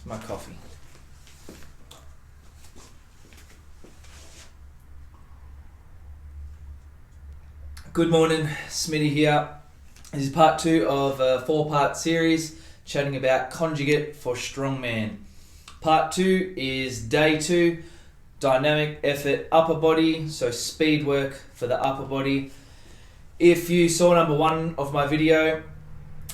It's my coffee. Good morning, Smitty here. This is part 2 of a 4-part series chatting about Conjugate for Strongman. Part 2 is day 2, dynamic effort upper body, so speed work for the upper body. If you saw number 1 of my video,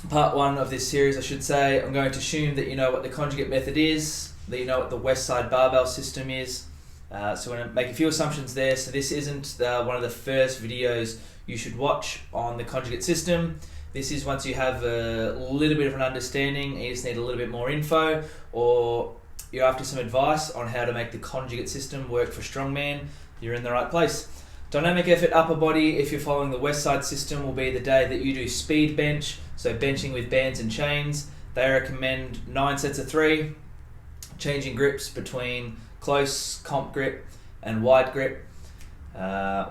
part 1 of this series I should say, I'm going to assume that you know what the conjugate method is, that you know what the west side barbell system is. So I'm going to make a few assumptions there. So this isn't one of the first videos you should watch on the conjugate system. This is once you have a little bit of an understanding and you just need a little bit more info, or you're after some advice on how to make the conjugate system work for strongman, you're in the right place. Dynamic effort upper body, if you're following the west side system, will be the day that you do speed bench, so benching with bands and chains. They recommend 9 sets of 3, changing grips between close comp grip and wide grip.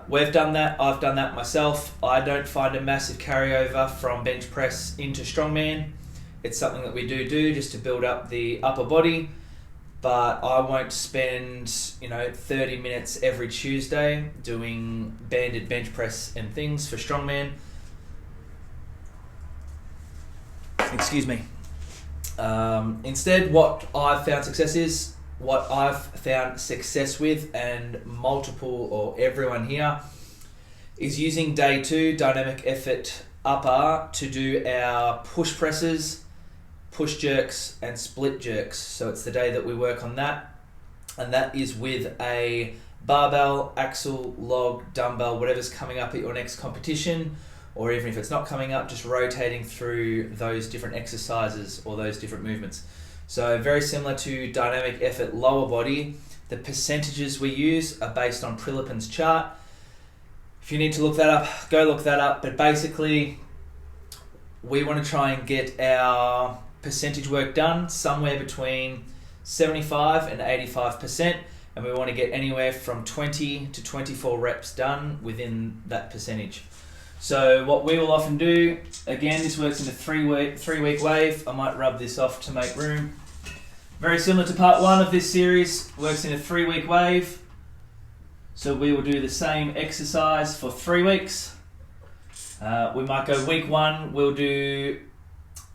We've done that, I've done that myself. I don't find a massive carryover from bench press into strongman. It's something that we do just to build up the upper body, but I won't spend 30 minutes every Tuesday doing banded bench press and things for strongman. Excuse me. Instead, what I've found success with, and multiple or everyone here, is using day 2 dynamic effort upper to do our push presses, push jerks and split jerks. So it's the day that we work on that, and that is with a barbell, axle, log, dumbbell, whatever's coming up at your next competition, or even if it's not coming up, just rotating through those different exercises or those different movements. So very similar to dynamic effort lower body, the percentages we use are based on Prilipen's chart. If you need to look that up, go look that up. But basically, we want to try and get our percentage work done somewhere between 75 and 85%, and we want to get anywhere from 20 to 24 reps done within that percentage. So what we will often do, again, this works in a three-week wave. I might rub this off to make room. Very similar to part 1 of this series, works in a 3-week wave. So we will do the same exercise for 3 weeks. We might go week 1, we'll do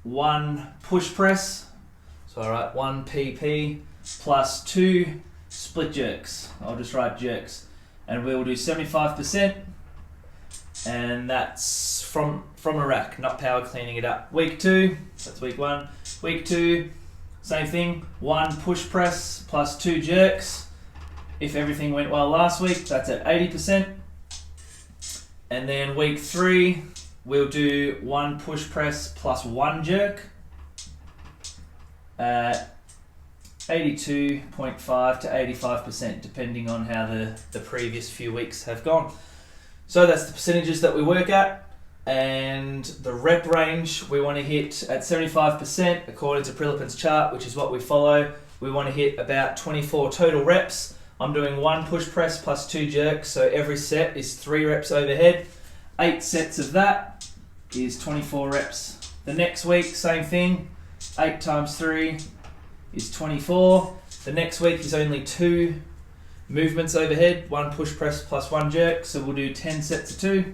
1 push press. So all right, 1 PP plus 2 split jerks. I'll just write jerks. And we'll do 75%. And that's from a rack, not power cleaning it up. Week 2, that's week 1. Week 2, same thing, 1 push press plus 2 jerks. If everything went well last week, that's at 80%. And then week 3, we'll do 1 push press plus 1 jerk at 82.5 to 85%, depending on how the previous few weeks have gone. So that's the percentages that we work at, and the rep range we want to hit at 75% according to Prilipen's chart, which is what we follow. We want to hit about 24 total reps. I'm doing 1 push press plus 2 jerks, so every set is 3 reps overhead. 8 sets of that is 24 reps. The next week, same thing, 8 times 3 is 24. The next week is only 2 movements overhead, 1 push press plus 1 jerk, so we'll do 10 sets of 2,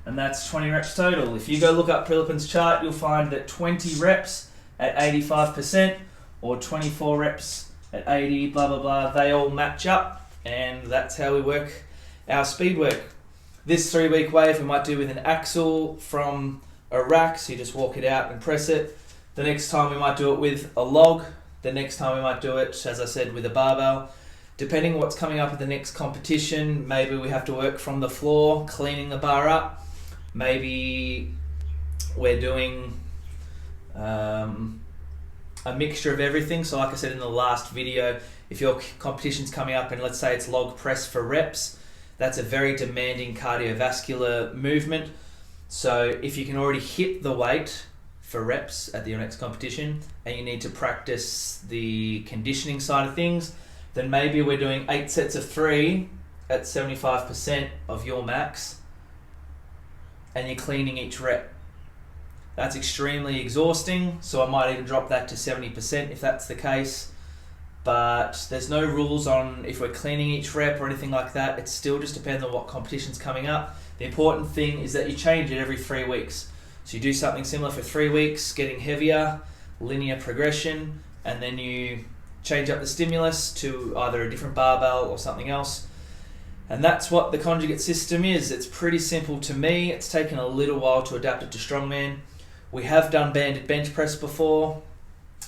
and that's 20 reps total. If you go look up Prilipen's chart, you'll find that 20 reps at 85% or 24 reps at 80, blah blah blah, they all match up, and that's how we work our speed work. This 3-week wave we might do with an axle from a rack, so you just walk it out and press it. The next time we might do it with a log. The next time we might do it, as I said, with a barbell. Depending on what's coming up at the next competition, maybe we have to work from the floor, cleaning the bar up. Maybe we're doing a mixture of everything. So like I said in the last video, if your competition's coming up and let's say it's log press for reps, that's a very demanding cardiovascular movement. So if you can already hit the weight for reps at your next competition and you need to practice the conditioning side of things, then maybe we're doing 8 sets of 3 at 75% of your max, and you're cleaning each rep. That's extremely exhausting, so I might even drop that to 70% if that's the case. But there's no rules on if we're cleaning each rep or anything like that. It still just depends on what competition's coming up. The important thing is that you change it every 3 weeks. So you do something similar for 3 weeks, getting heavier, linear progression, and then you change up the stimulus to either a different barbell or something else. And that's what the conjugate system is. It's pretty simple to me. It's taken a little while to adapt it to Strongman. We have done banded bench press before,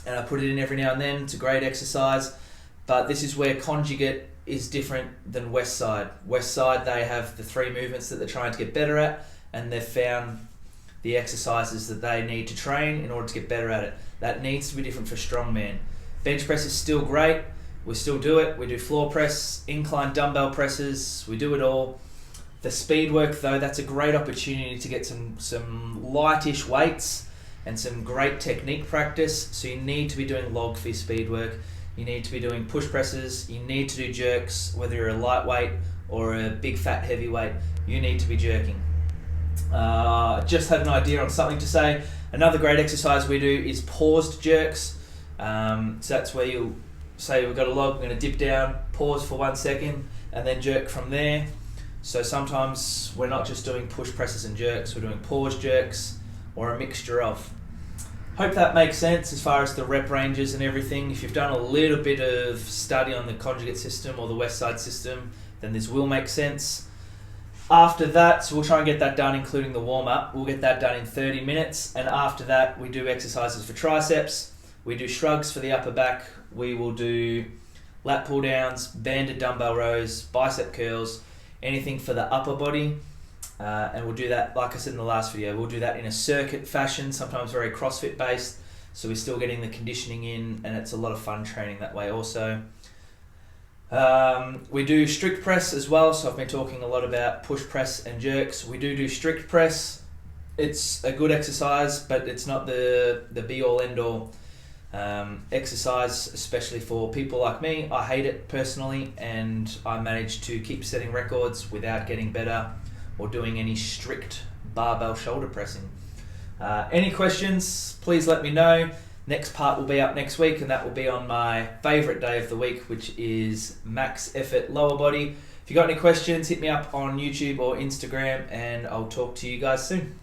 and I put it in every now and then. It's a great exercise, but this is where conjugate is different than West Side. West Side, they have the 3 movements that they're trying to get better at, and they've found the exercises that they need to train in order to get better at it. That needs to be different for Strongman. Bench press is still great. We still do it. We do floor press, incline dumbbell presses. We do it all. The speed work, though, that's a great opportunity to get some lightish weights and some great technique practice. So you need to be doing log for your speed work. You need to be doing push presses. You need to do jerks, whether you're a lightweight or a big fat heavyweight. You need to be jerking. Just had an idea on something to say. Another great exercise we do is paused jerks. So that's where you'll say we've got a log, we're going to dip down, pause for 1 second, and then jerk from there. So sometimes we're not just doing push presses and jerks, we're doing pause jerks or a mixture of. Hope that makes sense as far as the rep ranges and everything. If you've done a little bit of study on the conjugate system or the West Side system, then this will make sense. After that, so we'll try and get that done, including the warm-up. We'll get that done in 30 minutes, and after that we do exercises for triceps, we do shrugs for the upper back, we will do lat pull downs, banded dumbbell rows, bicep curls, anything for the upper body. And we'll do that, like I said in the last video, we'll do that in a circuit fashion, sometimes very CrossFit based, so we're still getting the conditioning in, and it's a lot of fun training that way also. We do strict press as well, so I've been talking a lot about push press and jerks. We do strict press. It's a good exercise, but it's not the be all end all exercise, especially for people like me. I hate it personally, and I managed to keep setting records without getting better or doing any strict barbell shoulder pressing. Any questions, please let me know. Next part will be up next week, and that will be on my favourite day of the week, which is max effort lower body. If you got any questions, hit me up on YouTube or Instagram, and I'll talk to you guys soon.